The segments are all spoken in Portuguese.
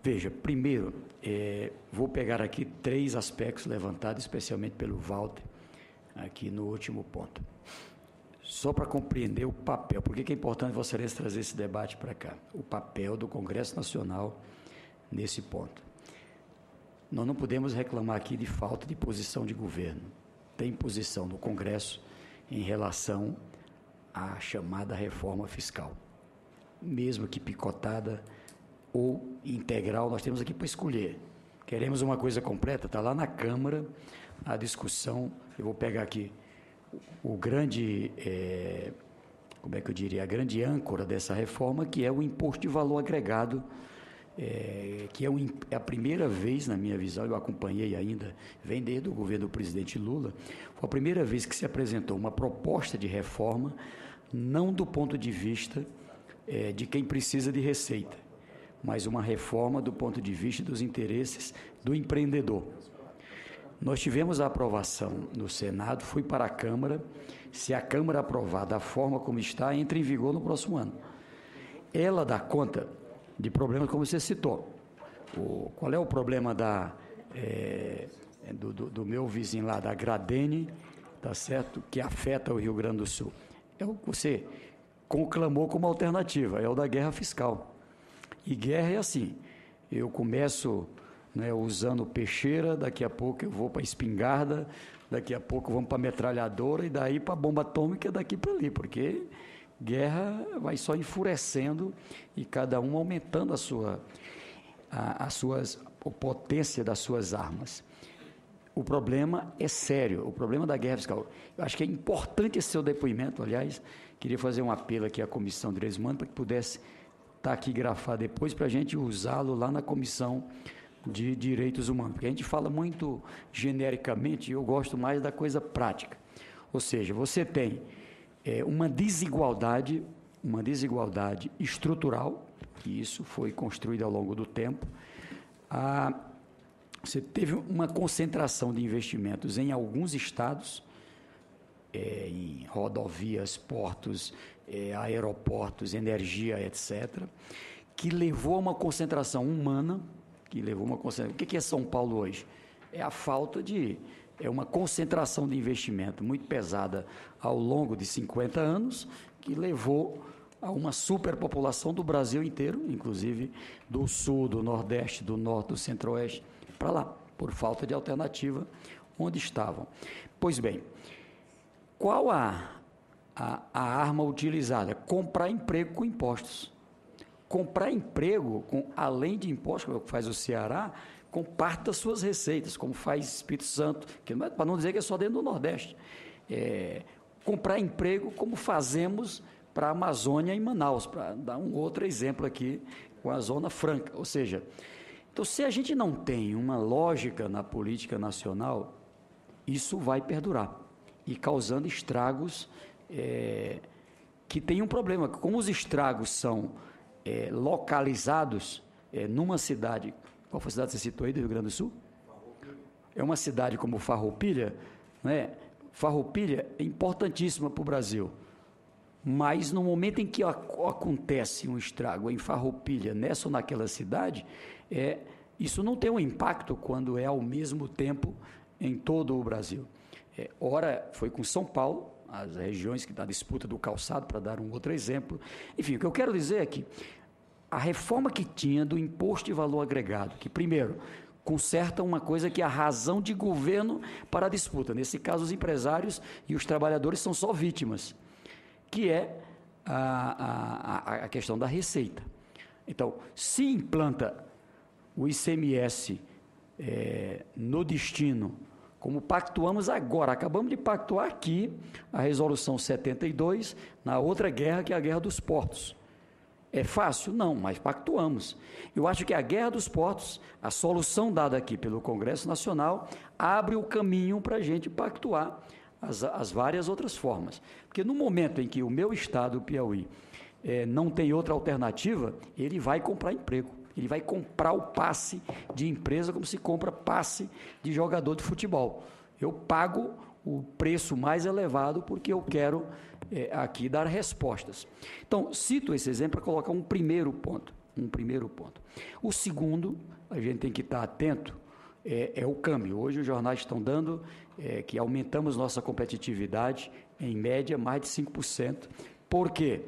Veja, primeiro, vou pegar aqui 3 aspectos levantados, especialmente pelo Walter, aqui no último ponto. Só para compreender o papel, por que é importante Vossa Excelência trazer esse debate para cá? O papel do Congresso Nacional nesse ponto. Nós não podemos reclamar aqui de falta de posição de governo. Tem posição do Congresso em relação à chamada reforma fiscal. Mesmo que picotada ou integral, nós temos aqui para escolher. Queremos uma coisa completa, está lá na Câmara a discussão. Eu vou pegar aqui o grande, a grande âncora dessa reforma, que é o imposto de valor agregado, que é a primeira vez, na minha visão, eu acompanhei ainda, vem desde o governo do presidente Lula, foi a primeira vez que se apresentou uma proposta de reforma, não do ponto de vista de quem precisa de receita, mas uma reforma do ponto de vista dos interesses do empreendedor. Nós tivemos a aprovação no Senado, fui para a Câmara. Se a Câmara aprovar da forma como está, entra em vigor no próximo ano. Ela dá conta de problemas como você citou. Qual é o problema do meu vizinho lá, da Gradene, tá certo? Que afeta o Rio Grande do Sul. É o que você conclamou como alternativa, é o da guerra fiscal. E guerra é assim, eu começo usando peixeira, daqui a pouco eu vou para espingarda, daqui a pouco vamos para metralhadora e daí para bomba atômica daqui para ali, porque guerra vai só enfurecendo e cada um aumentando a potência das suas armas. O problema é sério, o problema da guerra fiscal. Eu acho que é importante esse seu depoimento, aliás, queria fazer um apelo aqui à Comissão de Direitos Humanos para que pudesse estar aqui grafado depois para a gente usá-lo lá na Comissão de Direitos Humanos, porque a gente fala muito genericamente e eu gosto mais da coisa prática. Ou seja, você tem uma desigualdade estrutural, e isso foi construído ao longo do tempo. Você teve uma concentração de investimentos em alguns estados, em rodovias, portos, aeroportos, energia, etc., que levou a uma concentração humana, O que é São Paulo hoje? É a falta de... É uma concentração de investimento muito pesada ao longo de 50 anos, que levou a uma superpopulação do Brasil inteiro, inclusive do Sul, do Nordeste, do Norte, do Centro-Oeste, para lá, por falta de alternativa onde estavam. Pois bem, qual a arma utilizada? Comprar emprego com impostos. Comprar emprego, além de impostos, como é o que faz o Ceará, com parte das suas receitas, como faz Espírito Santo, para não dizer que é só dentro do Nordeste. Comprar emprego, como fazemos para a Amazônia e Manaus, para dar um outro exemplo aqui, com a Zona Franca. Ou seja, então, se a gente não tem uma lógica na política nacional, isso vai perdurar, e causando estragos que tem um problema. Como os estragos são localizados numa cidade, qual foi a cidade que você citou aí do Rio Grande do Sul? É uma cidade como Farroupilha, né? Farroupilha é importantíssima para o Brasil, mas no momento em que acontece um estrago em Farroupilha, nessa ou naquela cidade, isso não tem um impacto quando é ao mesmo tempo em todo o Brasil. Ora, foi com São Paulo, as regiões que dá disputa do calçado, para dar um outro exemplo. Enfim, o que eu quero dizer é que a reforma que tinha do imposto de valor agregado, que primeiro conserta uma coisa que é a razão de governo para a disputa, nesse caso os empresários e os trabalhadores são só vítimas, que é a questão da receita. Então, se implanta o ICMS no destino, como pactuamos agora, acabamos de pactuar aqui a Resolução 72, na outra guerra, que é a guerra dos portos. É fácil? Não, mas pactuamos. Eu acho que a guerra dos portos, a solução dada aqui pelo Congresso Nacional, abre o caminho para a gente pactuar as várias outras formas. Porque no momento em que o meu estado, o Piauí, não tem outra alternativa, ele vai comprar emprego. Ele vai comprar o passe de empresa como se compra passe de jogador de futebol. Eu pago o preço mais elevado porque eu quero aqui dar respostas. Então, cito esse exemplo para colocar um primeiro ponto. um primeiro ponto. O segundo, a gente tem que estar atento, é o câmbio. Hoje os jornais estão dando que aumentamos nossa competitividade, em média, mais de 5%. Por quê?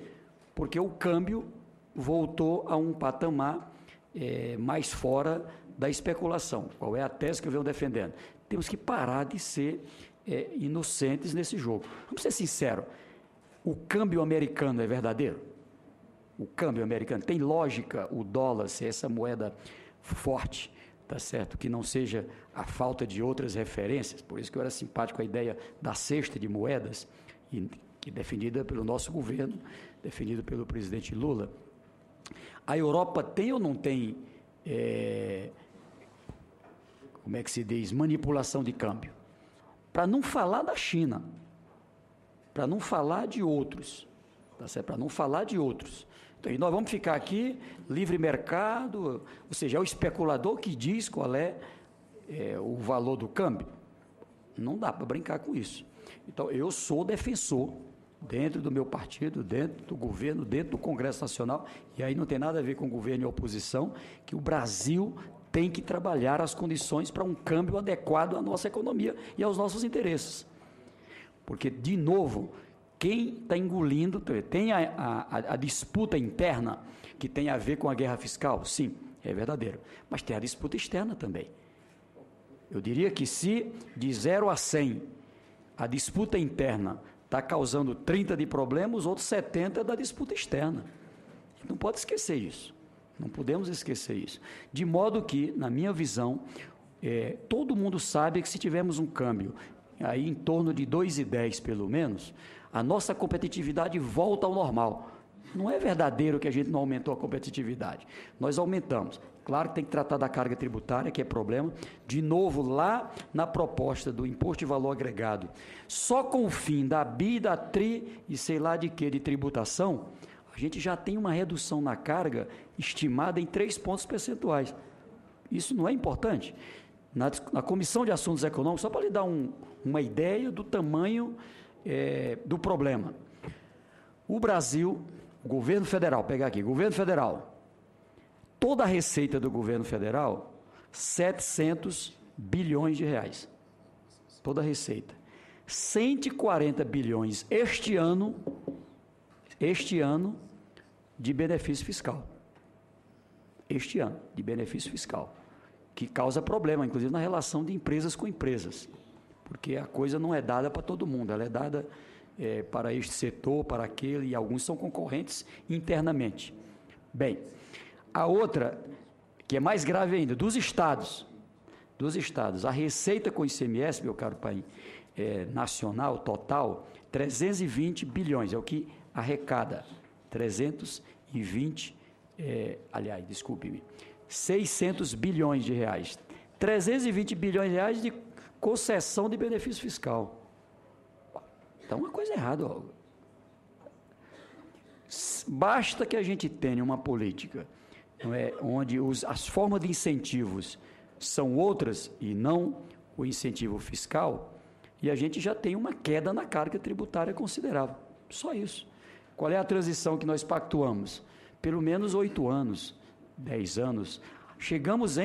Porque o câmbio voltou a um patamar mais fora da especulação. Qual é a tese que eu venho defendendo? Temos que parar de ser inocentes nesse jogo. Vamos ser sinceros, o câmbio americano é verdadeiro? O câmbio americano tem lógica o dólar ser essa moeda forte, tá certo? Que não seja a falta de outras referências. Por isso que eu era simpático à ideia da cesta de moedas, que é defendida pelo nosso governo, defendida pelo presidente Lula. A Europa tem ou não tem, como é que se diz, manipulação de câmbio? Para não falar da China, para não falar de outros, tá certo? Para não falar de outros. Então, e nós vamos ficar aqui, livre mercado, ou seja, é o especulador que diz qual é o valor do câmbio. Não dá para brincar com isso. Então, eu sou defensor, dentro do meu partido, dentro do governo, dentro do Congresso Nacional, e aí não tem nada a ver com governo e oposição, que o Brasil tem que trabalhar as condições para um câmbio adequado à nossa economia e aos nossos interesses. Porque, de novo, quem está engolindo, tem a disputa interna que tem a ver com a guerra fiscal? Sim, é verdadeiro. Mas tem a disputa externa também. Eu diria que se de 0 a 100 a disputa interna está causando 30 de problemas, os outros 70 é da disputa externa. Não pode esquecer isso. Não podemos esquecer isso. De modo que, na minha visão, todo mundo sabe que se tivermos um câmbio aí em torno de 2,10 pelo menos, a nossa competitividade volta ao normal. Não é verdadeiro que a gente não aumentou a competitividade. Nós aumentamos. Claro que tem que tratar da carga tributária, que é problema. De novo, lá na proposta do Imposto de Valor Agregado, só com o fim da BI, da TRI e sei lá de quê, de tributação, a gente já tem uma redução na carga estimada em 3 pontos percentuais. Isso não é importante? Na Comissão de Assuntos Econômicos, só para lhe dar uma ideia do tamanho do problema. O Brasil, o governo federal, pegar aqui, governo federal, toda a receita do governo federal, 700 bilhões de reais. Toda a receita. 140 bilhões este ano, de benefício fiscal. Este ano, de benefício fiscal. Que causa problema, inclusive, na relação de empresas com empresas. Porque a coisa não é dada para todo mundo, ela é dada para este setor, para aquele, e alguns são concorrentes internamente. Bem, a outra, que é mais grave ainda, dos estados, a receita com ICMS, meu caro pai, nacional, total, 320 bilhões, é o que arrecada, 600 bilhões de reais, 320 bilhões de reais de concessão de benefício fiscal. Então, uma coisa errada. Ó. Basta que a gente tenha uma política onde as formas de incentivos são outras e não o incentivo fiscal, e a gente já tem uma queda na carga tributária considerável. Só isso. Qual é a transição que nós pactuamos? Pelo menos 8 anos, 10 anos. Chegamos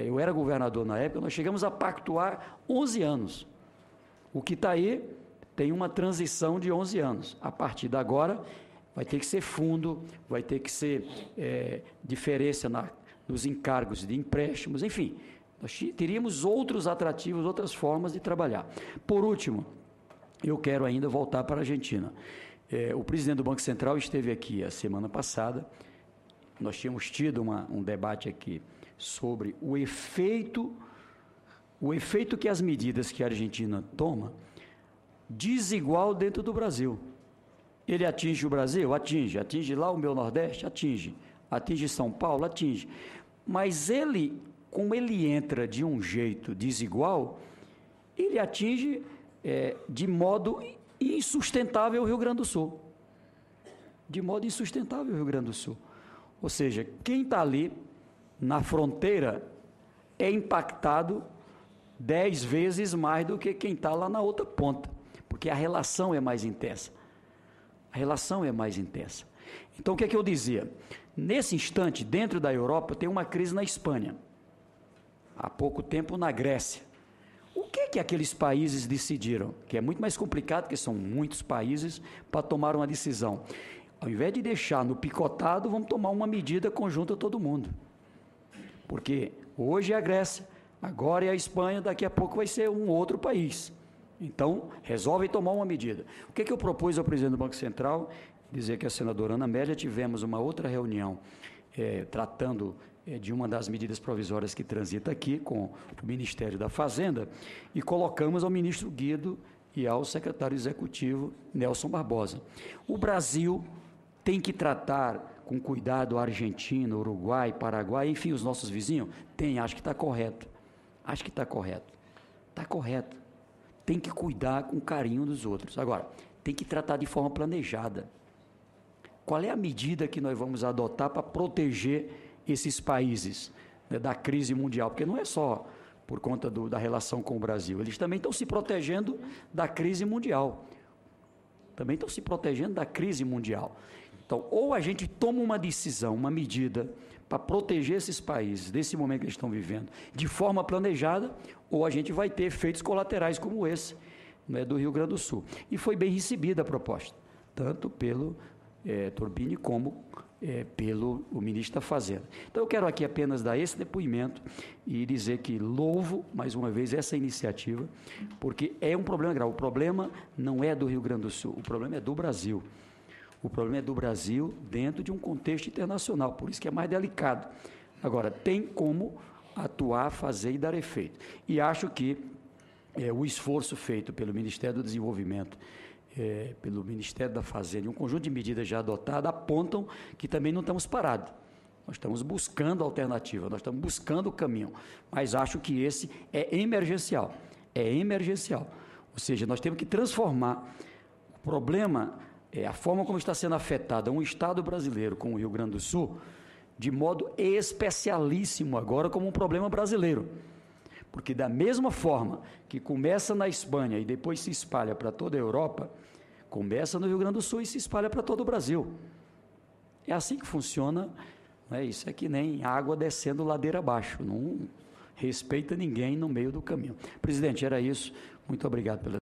eu era governador na época, nós chegamos a pactuar 11 anos. O que está aí tem uma transição de 11 anos. A partir de agora, vai ter que ser fundo, vai ter que ser diferença nos encargos de empréstimos, enfim, nós teríamos outros atrativos, outras formas de trabalhar. Por último, eu quero ainda voltar para a Argentina. O presidente do Banco Central esteve aqui a semana passada, nós tínhamos tido um debate aqui sobre o efeito que as medidas que a Argentina toma desigual dentro do Brasil. Ele atinge o Brasil? Atinge lá o meu Nordeste? Atinge São Paulo? Atinge. Mas como ele entra de um jeito desigual, ele atinge de modo insustentável o Rio Grande do Sul. De modo insustentável o Rio Grande do Sul. Ou seja, quem está ali na fronteira é impactado 10 vezes mais do que quem está lá na outra ponta, porque a relação é mais intensa. Então, o que é que eu dizia? Nesse instante, dentro da Europa, tem uma crise na Espanha. Há pouco tempo na Grécia. O que é que aqueles países decidiram? Que é muito mais complicado, porque são muitos países para tomar uma decisão. Ao invés de deixar no picotado, vamos tomar uma medida conjunta todo mundo. Porque hoje é a Grécia, agora é a Espanha, daqui a pouco vai ser um outro país. Então, resolvem tomar uma medida. O que é que eu propus ao presidente do Banco Central? Dizer que a senadora Ana Amélia, tivemos uma outra reunião tratando de uma das medidas provisórias que transita aqui com o Ministério da Fazenda e colocamos ao ministro Guido e ao secretário executivo Nelson Barbosa. O Brasil tem que tratar com cuidado a Argentina, Uruguai, Paraguai, enfim, os nossos vizinhos? Tem, acho que está correto. Acho que está correto. Está correto. Tem que cuidar com carinho dos outros. Agora, tem que tratar de forma planejada. Qual é a medida que nós vamos adotar para proteger esses países, né, da crise mundial? Porque não é só por conta da relação com o Brasil, eles também estão se protegendo da crise mundial. Também estão se protegendo da crise mundial. Então, ou a gente toma uma decisão, uma medida para proteger esses países desse momento que eles estão vivendo de forma planejada, ou a gente vai ter efeitos colaterais como esse, né, do Rio Grande do Sul. E foi bem recebida a proposta, tanto pelo Turbini como pelo ministro da Fazenda. Então, eu quero aqui apenas dar esse depoimento e dizer que louvo, mais uma vez, essa iniciativa, porque é um problema grave. O problema não é do Rio Grande do Sul, o problema é do Brasil. O problema é do Brasil dentro de um contexto internacional, por isso que é mais delicado. Agora, tem como atuar, fazer e dar efeito. E acho que o esforço feito pelo Ministério do Desenvolvimento, pelo Ministério da Fazenda e um conjunto de medidas já adotadas apontam que também não estamos parados. Nós estamos buscando alternativa, nós estamos buscando o caminho, mas acho que esse é emergencial. É emergencial. Ou seja, nós temos que transformar o problema, a forma como está sendo afetada um Estado brasileiro como o Rio Grande do Sul, de modo especialíssimo agora como um problema brasileiro. Porque da mesma forma que começa na Espanha e depois se espalha para toda a Europa, começa no Rio Grande do Sul e se espalha para todo o Brasil. É assim que funciona, né? Isso é que nem água descendo ladeira abaixo, não respeita ninguém no meio do caminho. Presidente, era isso. Muito obrigado pela